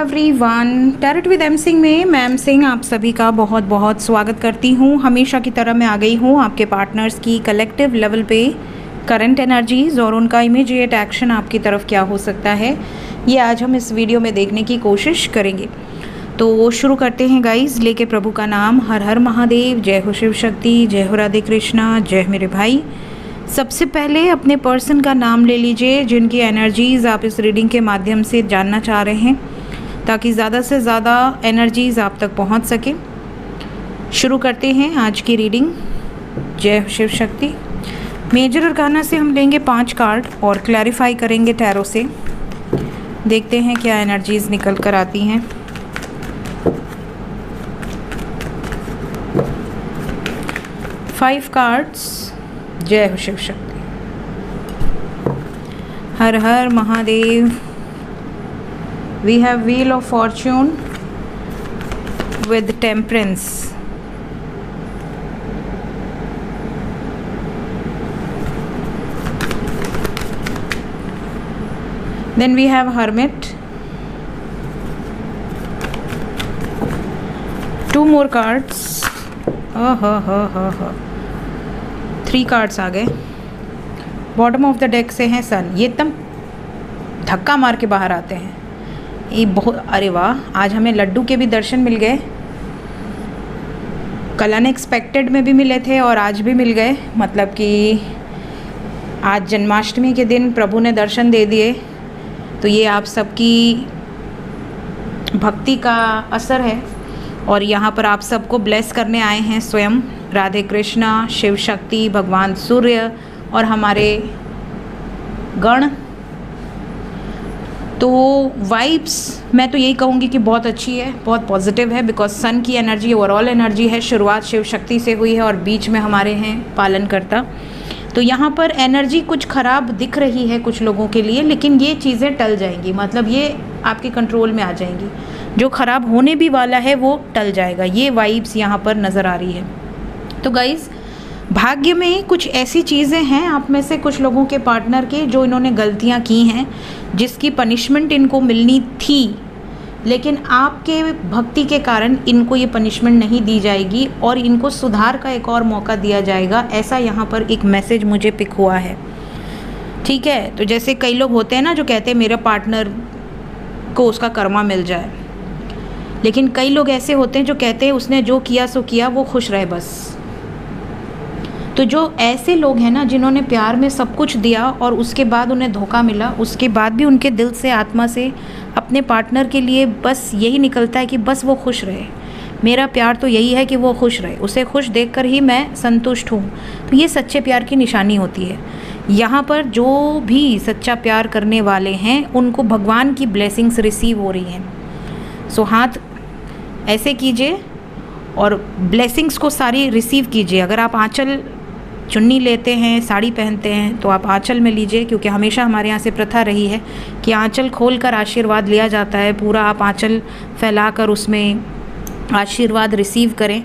Everyone, tarot with M Singh में ma'am Singh आप सभी का बहुत बहुत स्वागत करती हूँ। हमेशा की तरह मैं आ गई हूँ आपके पार्टनर्स की कलेक्टिव लेवल पे करंट एनर्जीज़ और उनका इमीडिएट एक्शन आपकी तरफ क्या हो सकता है, ये आज हम इस वीडियो में देखने की कोशिश करेंगे। तो शुरू करते हैं गाइज, लेके प्रभु का नाम। हर हर महादेव, जय हो शिव शक्ति, जय हो राधे कृष्णा, जय मेरे भाई। सबसे पहले अपने पर्सन का नाम ले लीजिए जिनकी एनर्जीज़ आप इस रीडिंग के माध्यम से जानना चाह रहे हैं, ताकि ज़्यादा से ज़्यादा एनर्जीज़ आप तक पहुंच सके। शुरू करते हैं आज की रीडिंग। जय शिव शक्ति। मेजर अरकाना से हम लेंगे 5 कार्ड और क्लैरिफाई करेंगे टैरो से। देखते हैं क्या एनर्जीज़ निकल कर आती हैं। Five cards. जय हो शिव शक्ति। हर हर Mahadev. We have Wheel of Fortune with Temperance. Then we have Hermit. 2 more cards. 3 cards आ गए। बॉटम ऑफ द डेक से हैं सन। ये एकदम धक्का मार के बाहर आते हैं। ये बहुत, अरे वाह, आज हमें लड्डू के भी दर्शन मिल गए। कल अनएक्सपेक्टेड में भी मिले थे और आज भी मिल गए। मतलब कि आज जन्माष्टमी के दिन प्रभु ने दर्शन दे दिए। तो ये आप सबकी भक्ति का असर है और यहाँ पर आप सबको ब्लेस करने आए हैं स्वयं राधे कृष्णा, शिव शक्ति, भगवान सूर्य और हमारे गण। तो वाइब्स मैं तो यही कहूँगी कि बहुत अच्छी है, बहुत पॉजिटिव है, बिकॉज सन की एनर्जी ओवरऑल एनर्जी है। शुरुआत शिव शक्ति से हुई है और बीच में हमारे हैं पालनकर्ता। तो यहाँ पर एनर्जी कुछ ख़राब दिख रही है कुछ लोगों के लिए, लेकिन ये चीज़ें टल जाएंगी। मतलब ये आपके कंट्रोल में आ जाएंगी। जो ख़राब होने भी वाला है वो टल जाएगा। ये वाइब्स यहाँ पर नज़र आ रही है। तो गाइज़, भाग्य में कुछ ऐसी चीज़ें हैं आप में से कुछ लोगों के पार्टनर के, जो इन्होंने गलतियां की हैं, जिसकी पनिशमेंट इनको मिलनी थी, लेकिन आपके भक्ति के कारण इनको ये पनिशमेंट नहीं दी जाएगी और इनको सुधार का एक और मौका दिया जाएगा। ऐसा यहाँ पर एक मैसेज मुझे पिक हुआ है। ठीक है, तो जैसे कई लोग होते हैं ना जो कहते हैं मेरे पार्टनर को उसका कर्मा मिल जाए, लेकिन कई लोग ऐसे होते हैं जो कहते हैं उसने जो किया सो किया, वो खुश रहे बस। तो जो ऐसे लोग हैं ना जिन्होंने प्यार में सब कुछ दिया और उसके बाद उन्हें धोखा मिला, उसके बाद भी उनके दिल से, आत्मा से अपने पार्टनर के लिए बस यही निकलता है कि बस वो खुश रहे। मेरा प्यार तो यही है कि वो खुश रहे, उसे खुश देखकर ही मैं संतुष्ट हूँ। तो ये सच्चे प्यार की निशानी होती है। यहाँ पर जो भी सच्चा प्यार करने वाले हैं उनको भगवान की ब्लेसिंग्स रिसीव हो रही हैं। सो हाथ ऐसे कीजिए और ब्लेसिंग्स को सारी रिसीव कीजिए। अगर आप आंचल चुन्नी लेते हैं, साड़ी पहनते हैं, तो आप आंचल में लीजिए, क्योंकि हमेशा हमारे यहाँ से प्रथा रही है कि आंचल खोलकर आशीर्वाद लिया जाता है। पूरा आप आंचल फैलाकर उसमें आशीर्वाद रिसीव करें।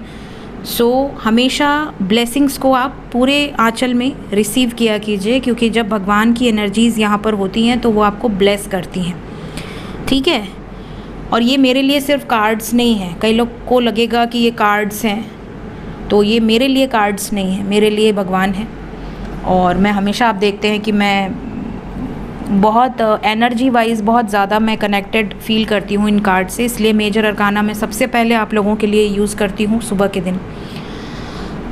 सो हमेशा ब्लेसिंग्स को आप पूरे आंचल में रिसीव किया कीजिए, क्योंकि जब भगवान की एनर्जीज़ यहाँ पर होती हैं तो वो आपको ब्लेस करती हैं। ठीक है, और ये मेरे लिए सिर्फ कार्ड्स नहीं हैं। कई लोग को लगेगा कि ये कार्ड्स हैं, तो ये मेरे लिए कार्ड्स नहीं है, मेरे लिए भगवान है। और मैं हमेशा, आप देखते हैं कि मैं बहुत एनर्जी वाइज बहुत ज़्यादा मैं कनेक्टेड फील करती हूँ इन कार्ड से, इसलिए मेजर अरकाना में सबसे पहले आप लोगों के लिए यूज़ करती हूँ सुबह के दिन।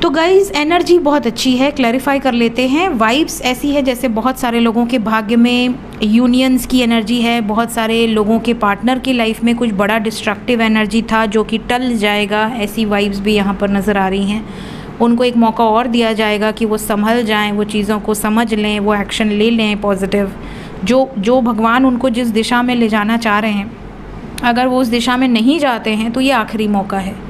तो गाइज़, एनर्जी बहुत अच्छी है। क्लैरिफाई कर लेते हैं। वाइब्स ऐसी है जैसे बहुत सारे लोगों के भाग्य में यूनियंस की एनर्जी है। बहुत सारे लोगों के पार्टनर की लाइफ में कुछ बड़ा डिस्ट्रक्टिव एनर्जी था जो कि टल जाएगा। ऐसी वाइब्स भी यहाँ पर नज़र आ रही हैं। उनको एक मौका और दिया जाएगा कि वो संभल जाएं, वो चीज़ों को समझ लें, वो एक्शन ले लें पॉजिटिव। जो भगवान उनको जिस दिशा में ले जाना चाह रहे हैं, अगर वो उस दिशा में नहीं जाते हैं तो ये आखिरी मौका है।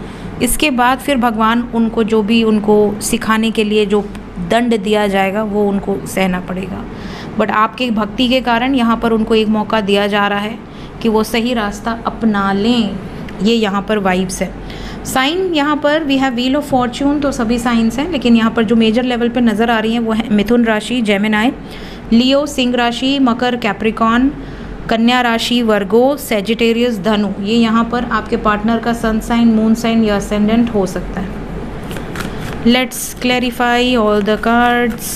इसके बाद फिर भगवान उनको जो भी उनको सिखाने के लिए जो दंड दिया जाएगा वो उनको सहना पड़ेगा। बट आपके भक्ति के कारण यहाँ पर उनको एक मौका दिया जा रहा है कि वो सही रास्ता अपना लें। ये यहाँ पर वाइब्स है। साइन यहाँ पर we have wheel of fortune, तो सभी साइंस हैं, लेकिन यहाँ पर जो मेजर लेवल पे नज़र आ रही हैं वो है मिथुन राशि, जेमिनाई, लियो सिंह राशि, मकर कैप्रिकॉन, कन्या राशि, वर्गो, सेजिटेरियस, धनु, ये यहाँ पर आपके पार्टनर का सन साइन, मून साइन या असेंडेंट हो सकता है। Let's clarify all the cards.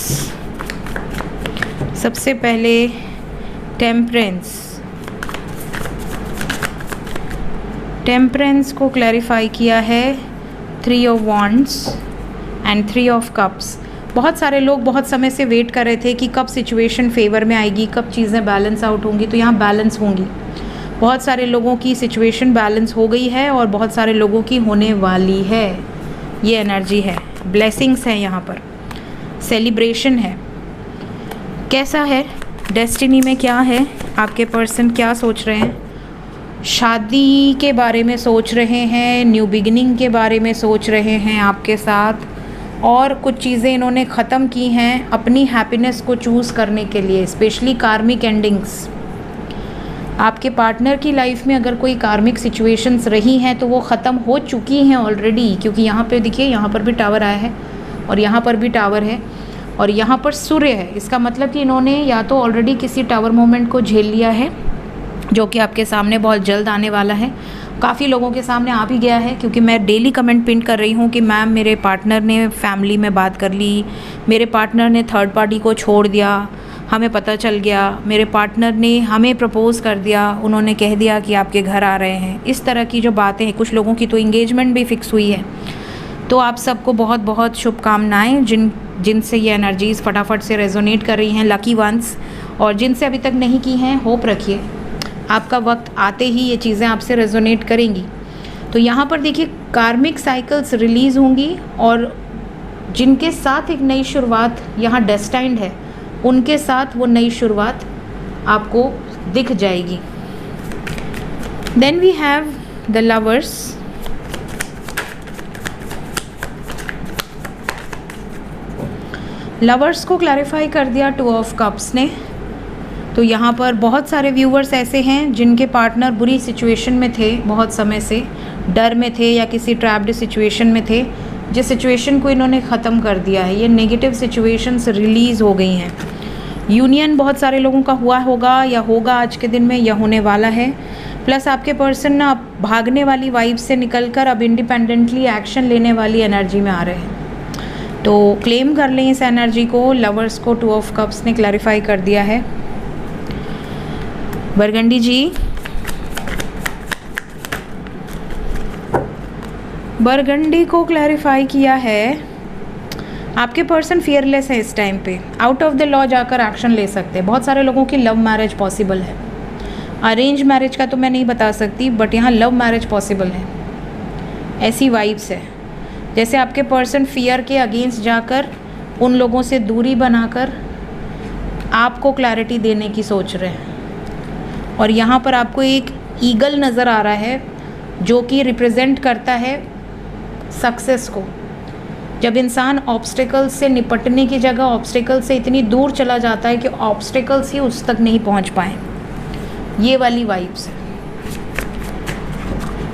सबसे पहले टेम्परेंस। टेम्परेंस को क्लैरिफाई किया है 3 of wands and 3 of cups. बहुत सारे लोग बहुत समय से वेट कर रहे थे कि कब सिचुएशन फेवर में आएगी, कब चीज़ें बैलेंस आउट होंगी, तो यहाँ बैलेंस होंगी। बहुत सारे लोगों की सिचुएशन बैलेंस हो गई है और बहुत सारे लोगों की होने वाली है। ये एनर्जी है, ब्लेसिंग्स है, यहाँ पर सेलिब्रेशन है। कैसा है, डेस्टिनी में क्या है, आपके पर्सन क्या सोच रहे हैं? शादी के बारे में सोच रहे हैं, न्यू बिगिनिंग के बारे में सोच रहे हैं आपके साथ, और कुछ चीज़ें इन्होंने ख़त्म की हैं अपनी हैप्पीनेस को चूज़ करने के लिए, स्पेशली कार्मिक एंडिंग्स। आपके पार्टनर की लाइफ में अगर कोई कार्मिक सिचुएशंस रही हैं तो वो ख़त्म हो चुकी हैं ऑलरेडी, क्योंकि यहाँ पे देखिए, यहाँ पर भी टावर आया है और यहाँ पर भी टावर है और यहाँ पर सूर्य है। इसका मतलब कि इन्होंने या तो ऑलरेडी किसी टावर मोमेंट को झेल लिया है, जो कि आपके सामने बहुत जल्द आने वाला है, काफ़ी लोगों के सामने आ भी गया है, क्योंकि मैं डेली कमेंट पिन कर रही हूँ कि मैम मेरे पार्टनर ने फैमिली में बात कर ली, मेरे पार्टनर ने थर्ड पार्टी को छोड़ दिया, हमें पता चल गया, मेरे पार्टनर ने हमें प्रपोज़ कर दिया, उन्होंने कह दिया कि आपके घर आ रहे हैं। इस तरह की जो बातें हैं, कुछ लोगों की तो इंगेजमेंट भी फिक्स हुई है। तो आप सबको बहुत बहुत शुभकामनाएँ, जिनसे ये एनर्जीज़ फटाफट से रेजोनेट कर रही हैं, लकी वंस, और जिनसे अभी तक नहीं की हैं, होप रखिए आपका वक्त आते ही ये चीज़ें आपसे रेजोनेट करेंगी। तो यहाँ पर देखिए, कार्मिक साइकिल्स रिलीज़ होंगी और जिनके साथ एक नई शुरुआत यहाँ डेस्टाइंड है, उनके साथ वो नई शुरुआत आपको दिख जाएगी। Then we have the lovers. Lovers को क्लैरिफाई कर दिया 2 ऑफ कप्स ने। तो यहाँ पर बहुत सारे व्यूवर्स ऐसे हैं जिनके पार्टनर बुरी सिचुएशन में थे, बहुत समय से डर में थे या किसी ट्रैप्ड सिचुएशन में थे, जिस सिचुएशन को इन्होंने ख़त्म कर दिया है। ये नेगेटिव सिचुएशंस रिलीज़ हो गई हैं। यूनियन बहुत सारे लोगों का हुआ होगा या होगा आज के दिन में, या होने वाला है। प्लस आपके पर्सन ना अब भागने वाली वाइब से निकलकर अब इंडिपेंडेंटली एक्शन लेने वाली एनर्जी में आ रहे हैं। तो क्लेम कर लें इस एनर्जी को। लवर्स को 2 ऑफ कप्स ने क्लैरिफाई कर दिया है। बरगंडी जी, बरगंडी को क्लैरिफाई किया है, आपके पर्सन फियरलेस है इस टाइम पे, आउट ऑफ द लॉ जाकर एक्शन ले सकते हैं। बहुत सारे लोगों की लव मैरिज पॉसिबल है, अरेंज मैरिज का तो मैं नहीं बता सकती, बट यहाँ लव मैरिज पॉसिबल है। ऐसी वाइब्स है जैसे आपके पर्सन फियर के अगेंस्ट जाकर उन लोगों से दूरी बनाकर आपको क्लैरिटी देने की सोच रहे हैं। और यहाँ पर आपको एक ईगल नज़र आ रहा है जो कि रिप्रेजेंट करता है सक्सेस को। जब इंसान ऑब्स्टिकल्स से निपटने की जगह ऑब्स्टिकल से इतनी दूर चला जाता है कि ऑब्स्टिकल्स ही उस तक नहीं पहुँच पाए, ये वाली वाइब्स है।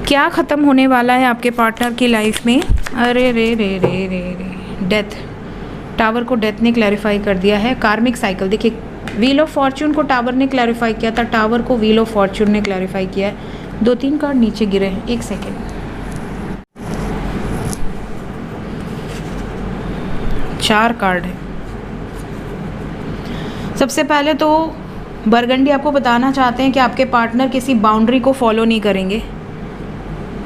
क्या ख़त्म होने वाला है आपके पार्टनर की लाइफ में? अरे रे रे रे रे रे, डेथ। टावर को डेथ ने क्लैरिफाई कर दिया है। कार्मिक साइकिल देखिए, व्हील ऑफ फॉर्च्यून को टावर ने क्लैरिफाई किया था, टावर को व्हील ऑफ फॉर्च्यून ने क्लैरिफाई किया है। 2-3 कार्ड नीचे गिरे हैं, 1 सेकेंड। 4 कार्ड है। सबसे पहले तो बरगंडी आपको बताना चाहते हैं कि आपके पार्टनर किसी बाउंड्री को फॉलो नहीं करेंगे,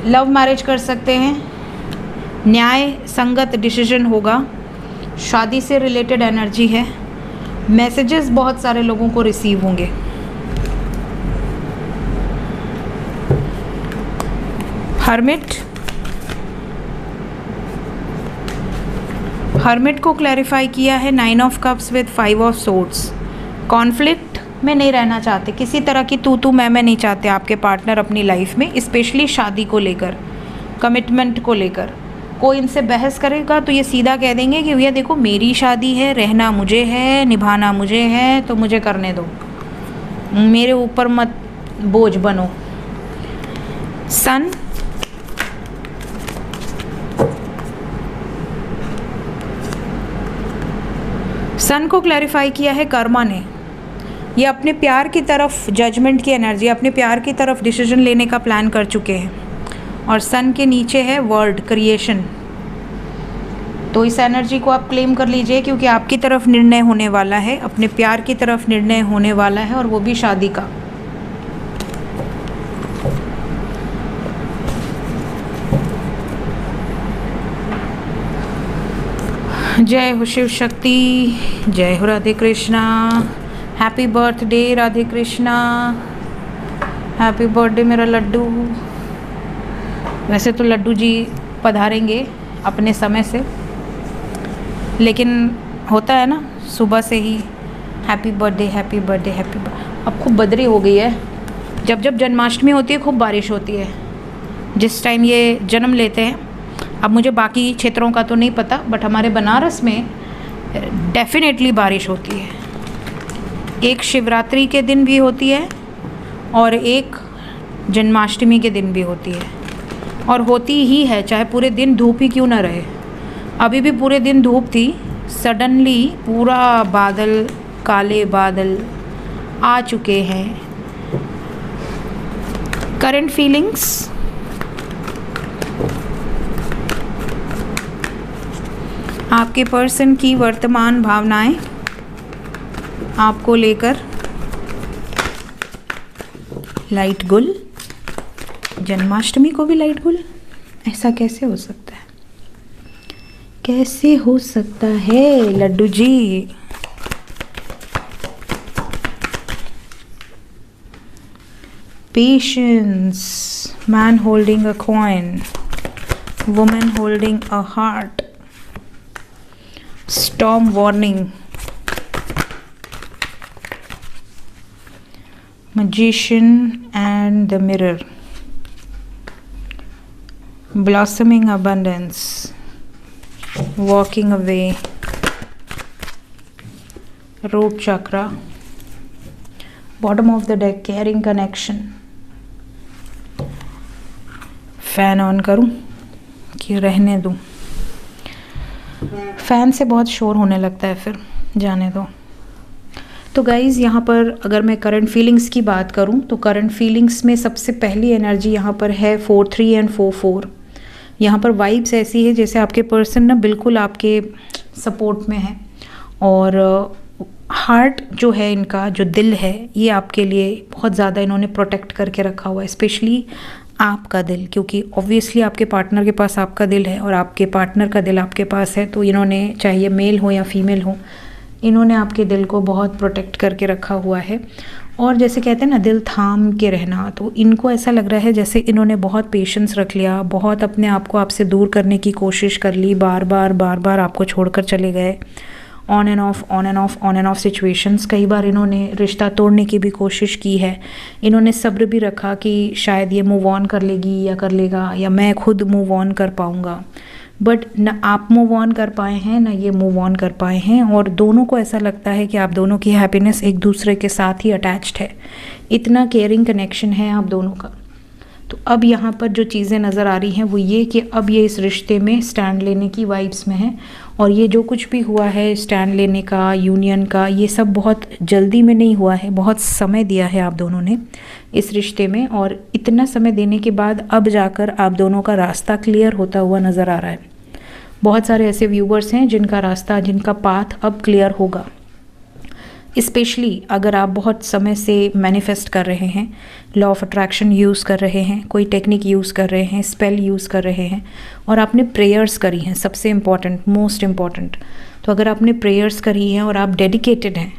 लव मैरिज कर सकते हैं, न्याय संगत डिसीजन होगा, शादी से रिलेटेड एनर्जी है, मैसेजेस बहुत सारे लोगों को रिसीव होंगे। हर्मिट को क्लैरिफाई किया है 9 of cups with 5 of swords. Conflict में नहीं रहना चाहते, किसी तरह की तू मैं नहीं चाहते आपके पार्टनर अपनी लाइफ में, स्पेशली शादी को लेकर, कमिटमेंट को लेकर। कोई इनसे बहस करेगा तो ये सीधा कह देंगे कि भैया देखो मेरी शादी है, रहना मुझे है, निभाना मुझे है, तो मुझे करने दो, मेरे ऊपर मत बोझ बनो। सन को क्लैरिफाई किया है कर्मा ने। ये अपने प्यार की तरफ जजमेंट की एनर्जी, अपने प्यार की तरफ डिसीजन लेने का प्लान कर चुके हैं। और सन के नीचे है वर्ड क्रिएशन। तो इस एनर्जी को आप क्लेम कर लीजिए, क्योंकि आपकी तरफ निर्णय होने वाला है, अपने प्यार की तरफ निर्णय होने वाला है, और वो भी शादी का। जय हो शिव शक्ति, जय हो Radhe Krishna. Happy birthday Radhe Krishna, happy birthday मेरा लड्डू। वैसे तो लड्डू जी पधारेंगे अपने समय से, लेकिन होता है ना सुबह से ही happy birthday happy birthday happy birthday. अब खूब बदरी हो गई है। जब जब जन्माष्टमी होती है खूब बारिश होती है, जिस टाइम ये जन्म लेते हैं। अब मुझे बाकी क्षेत्रों का तो नहीं पता, बट हमारे बनारस में डेफिनेटली बारिश होती है। एक शिवरात्रि के दिन भी होती है और एक जन्माष्टमी के दिन भी होती है, और होती ही है, चाहे पूरे दिन धूप ही क्यों ना रहे। अभी भी पूरे दिन धूप थी, सडनली पूरा बादल, काले बादल आ चुके हैं। करंट फीलिंग्स, आपके पर्सन की वर्तमान भावनाएं आपको लेकर। लाइट गुल, जन्माष्टमी को भी लाइट गुल, ऐसा कैसे हो सकता है? कैसे हो सकता है Laddu ji? Patience, man holding a coin, women holding a heart, storm warning, magician and the mirror, blossoming abundance, walking away, root chakra, bottom of the deck, caring connection। Fan on करूं कि रहने दूं? फ़ैन से बहुत शोर होने लगता है, फिर जाने दो। तो गाइज़, यहाँ पर अगर मैं करंट फीलिंग्स की बात करूँ तो करंट फीलिंग्स में सबसे पहली एनर्जी यहाँ पर है 4-3 एंड 4-4। यहाँ पर वाइब्स ऐसी है जैसे आपके पर्सन ना बिल्कुल आपके सपोर्ट में है, और हार्ट जो है इनका, जो दिल है, ये आपके लिए बहुत ज़्यादा इन्होंने प्रोटेक्ट करके रखा हुआ है, स्पेशली आपका दिल, क्योंकि ऑब्वियसली आपके पार्टनर के पास आपका दिल है और आपके पार्टनर का दिल आपके पास है। तो इन्होंने, चाहे ये मेल हो या फीमेल हो, इन्होंने आपके दिल को बहुत प्रोटेक्ट करके रखा हुआ है। और जैसे कहते हैं ना, दिल थाम के रहना, तो इनको ऐसा लग रहा है जैसे इन्होंने बहुत पेशेंस रख लिया, बहुत अपने आप को आपसे दूर करने की कोशिश कर ली, बार बार आपको छोड़कर चले गए। ऑन एंड ऑफ सिचुएशंस, कई बार इन्होंने रिश्ता तोड़ने की भी कोशिश की है। इन्होंने सब्र भी रखा कि शायद ये मूव ऑन कर लेगी या कर लेगा, या मैं खुद मूव ऑन कर पाऊँगा, बट न आप मूव ऑन कर पाए हैं ना ये मूव ऑन कर पाए हैं। और दोनों को ऐसा लगता है कि आप दोनों की हैप्पीनेस एक दूसरे के साथ ही अटैच्ड है, इतना केयरिंग कनेक्शन है आप दोनों का। तो अब यहाँ पर जो चीज़ें नज़र आ रही हैं वो ये कि अब ये इस रिश्ते में स्टैंड लेने की वाइब्स में है, और ये जो कुछ भी हुआ है स्टैंड लेने का, यूनियन का, ये सब बहुत जल्दी में नहीं हुआ है, बहुत समय दिया है आप दोनों ने इस रिश्ते में। और इतना समय देने के बाद अब जाकर आप दोनों का रास्ता क्लियर होता हुआ नज़र आ रहा है। बहुत सारे ऐसे व्यूवर्स हैं जिनका रास्ता, जिनका पाथ अब क्लियर होगा। स्पेशली अगर आप बहुत समय से मैनिफेस्ट कर रहे हैं, लॉ ऑफ अट्रैक्शन यूज़ कर रहे हैं, कोई टेक्निक यूज़ कर रहे हैं, स्पेल यूज़ कर रहे हैं, और आपने प्रेयर्स करी हैं, सबसे इम्पॉर्टेंट, मोस्ट इम्पॉर्टेंट। तो अगर आपने प्रेयर्स करी हैं और आप डेडिकेटेड हैं,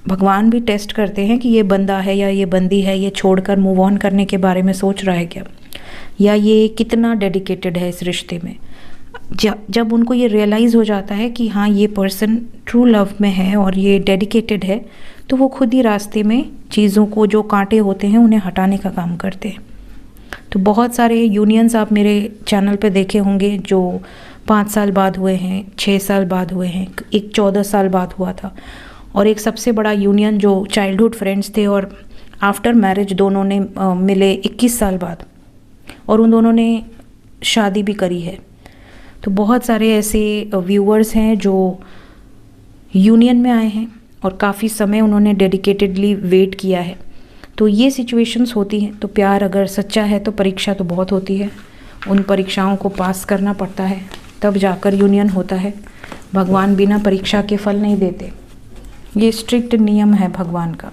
भगवान भी टेस्ट करते हैं कि ये बंदा है या ये बंदी है, ये छोड़कर मूव ऑन करने के बारे में सोच रहा है क्या, या ये कितना डेडिकेटेड है इस रिश्ते में। जब उनको ये रियलाइज़ हो जाता है कि हाँ ये पर्सन ट्रू लव में है और ये डेडिकेटेड है, तो वो खुद ही रास्ते में चीज़ों को, जो कांटे होते हैं, उन्हें हटाने का काम करते हैं। तो बहुत सारे यूनियंस आप मेरे चैनल पे देखे होंगे जो 5 साल बाद हुए हैं, 6 साल बाद हुए हैं, एक 14 साल बाद हुआ था, और एक सबसे बड़ा यूनियन जो चाइल्डहुड फ्रेंड्स थे और आफ्टर मैरिज दोनों ने मिले 21 साल बाद, और उन दोनों ने शादी भी करी है। तो बहुत सारे ऐसे व्यूअर्स हैं जो यूनियन में आए हैं और काफ़ी समय उन्होंने डेडिकेटेडली वेट किया है। तो ये सिचुएशंस होती हैं। तो प्यार अगर सच्चा है तो परीक्षा तो बहुत होती है, उन परीक्षाओं को पास करना पड़ता है, तब जाकर यूनियन होता है। भगवान बिना परीक्षा के फल नहीं देते, ये स्ट्रिक्ट नियम है भगवान का।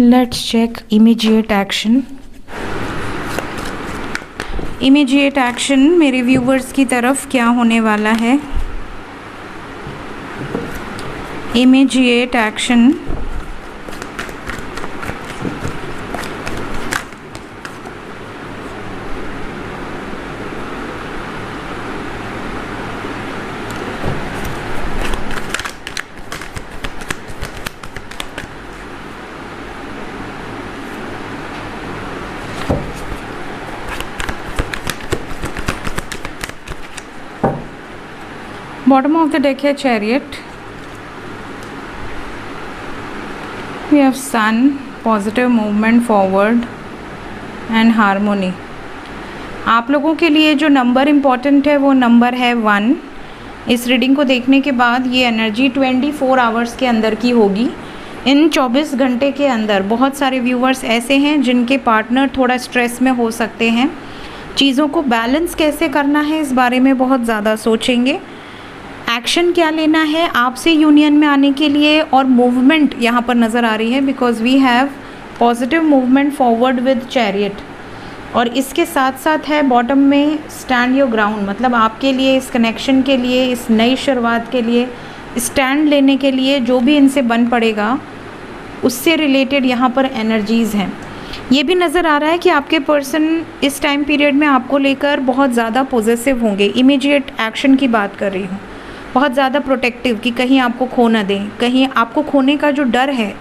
Let's check immediate action. Immediate action मेरे व्यूवर्स की तरफ क्या होने वाला है? Immediate action bottom of the deck है chariot. We have sun, positive movement forward and harmony. आप लोगों के लिए जो नंबर इम्पॉर्टेंट है वो नंबर है 1। इस रीडिंग को देखने के बाद ये एनर्जी 24 आवर्स के अंदर की होगी। इन 24 घंटे के अंदर बहुत सारे व्यूवर्स ऐसे हैं जिनके पार्टनर थोड़ा स्ट्रेस में हो सकते हैं। चीज़ों को बैलेंस कैसे करना है इस बारे में बहुत ज़्यादा सोचेंगे। एक्शन क्या लेना है आपसे यूनियन में आने के लिए, और मूवमेंट यहाँ पर नज़र आ रही है because we have positive movement forward with chariot. और इसके साथ साथ है बॉटम में स्टैंड योर ग्राउंड, मतलब आपके लिए इस कनेक्शन के लिए, इस नई शुरुआत के लिए स्टैंड लेने के लिए जो भी इनसे बन पड़ेगा उससे रिलेटेड यहाँ पर एनर्जीज़ हैं। ये भी नज़र आ रहा है कि आपके पर्सन इस टाइम पीरियड में आपको लेकर बहुत ज़्यादा पॉजिटिव होंगे। इमीडिएट एक्शन की बात कर रही हूँ, बहुत ज़्यादा प्रोटेक्टिव कि कहीं आपको खो ना दें, कहीं आपको खोने का जो डर है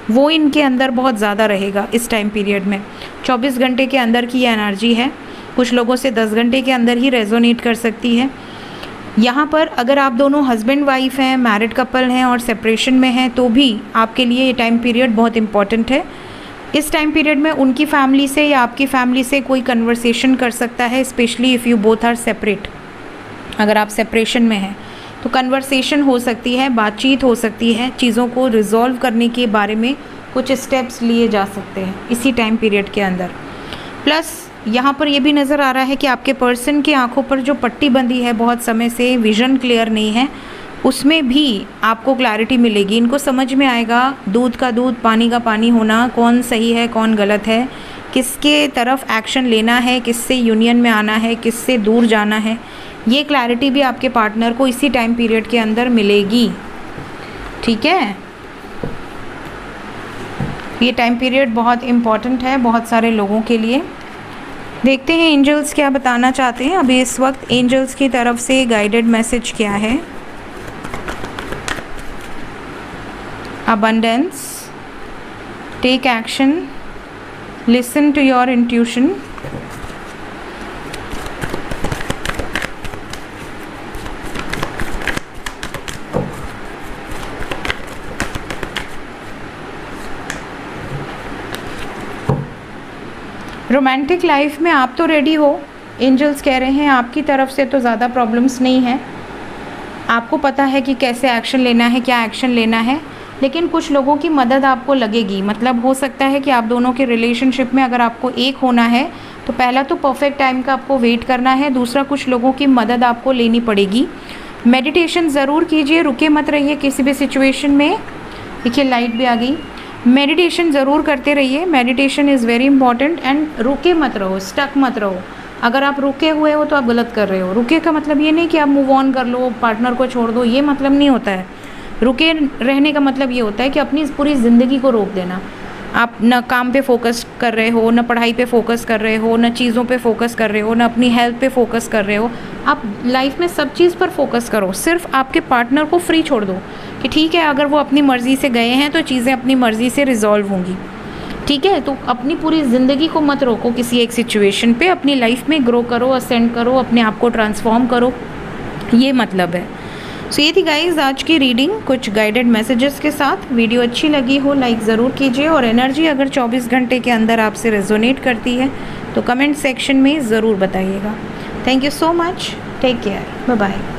वो इनके अंदर बहुत ज़्यादा रहेगा इस टाइम पीरियड में। 24 घंटे के अंदर की ये एनर्जी है, कुछ लोगों से 10 घंटे के अंदर ही रेजोनेट कर सकती है। यहाँ पर अगर आप दोनों हस्बैंड वाइफ हैं, मैरिड कपल हैं और सेपरेशन में हैं तो भी आपके लिए ये टाइम पीरियड बहुत इंपॉर्टेंट है। इस टाइम पीरियड में उनकी फैमिली से या आपकी फैमिली से कोई कन्वर्सेशन कर सकता है, specially if you both are separate. अगर आप सेपरेशन में हैं तो कन्वर्सेशन हो सकती है, बातचीत हो सकती है, चीज़ों को रिजॉल्व करने के बारे में कुछ स्टेप्स लिए जा सकते हैं इसी टाइम पीरियड के अंदर। प्लस यहाँ पर ये भी नज़र आ रहा है कि आपके पर्सन की आंखों पर जो पट्टी बंधी है बहुत समय से, विज़न क्लियर नहीं है, उसमें भी आपको क्लैरिटी मिलेगी। इनको समझ में आएगा दूध का दूध, पानी का पानी होना, कौन सही है कौन गलत है, किसके तरफ एक्शन लेना है, किससे यूनियन में आना है, किससे दूर जाना है। ये क्लैरिटी भी आपके पार्टनर को इसी टाइम पीरियड के अंदर मिलेगी। ठीक है, ये टाइम पीरियड बहुत इम्पॉर्टेंट है बहुत सारे लोगों के लिए। देखते हैं एंजल्स क्या बताना चाहते हैं अभी इस वक्त। एंजल्स की तरफ से गाइडेड मैसेज क्या है? Abundance, take action, listen to your intuition, romantic life में आप तो रेडी हो, एंजल्स कह रहे हैं आपकी तरफ से तो ज़्यादा प्रॉब्लम्स नहीं है, आपको पता है कि कैसे एक्शन लेना है, क्या एक्शन लेना है, लेकिन कुछ लोगों की मदद आपको लगेगी। मतलब हो सकता है कि आप दोनों के रिलेशनशिप में अगर आपको एक होना है तो पहला तो परफेक्ट टाइम का आपको वेट करना है, दूसरा कुछ लोगों की मदद आपको लेनी पड़ेगी। मेडिटेशन ज़रूर कीजिए, रुके मत रहिए किसी भी सिचुएशन में। देखिए लाइट भी आ गई। मेडिटेशन ज़रूर करते रहिए, meditation is very important. And रुके मत रहो, स्टक मत रहो। अगर आप रुके हुए हो तो आप गलत कर रहे हो। रुके का मतलब ये नहीं कि आप मूव ऑन कर लो, पार्टनर को छोड़ दो, ये मतलब नहीं होता है। रुके रहने का मतलब ये होता है कि अपनी पूरी ज़िंदगी को रोक देना। आप न काम पे फोकस कर रहे हो, न पढ़ाई पे फोकस कर रहे हो, न चीज़ों पे फोकस कर रहे हो, न अपनी हेल्थ पे फोकस कर रहे हो। आप लाइफ में सब चीज़ पर फोकस करो, सिर्फ आपके पार्टनर को फ्री छोड़ दो कि ठीक है अगर वो अपनी मर्ज़ी से गए हैं तो चीज़ें अपनी मर्ज़ी से रिजॉल्व होंगी। ठीक है, तो अपनी पूरी ज़िंदगी को मत रोको किसी एक सिचुएशन पे, अपनी लाइफ में ग्रो करो, असेंड करो, अपने आप को ट्रांसफॉर्म करो, ये मतलब है। सो ये थी गाइज आज की रीडिंग कुछ गाइडेड मैसेजेस के साथ। वीडियो अच्छी लगी हो लाइक ज़रूर कीजिए, और एनर्जी अगर 24 घंटे के अंदर आपसे रेजोनेट करती है तो कमेंट सेक्शन में ज़रूर बताइएगा। Thank you so much, take care, bye bye.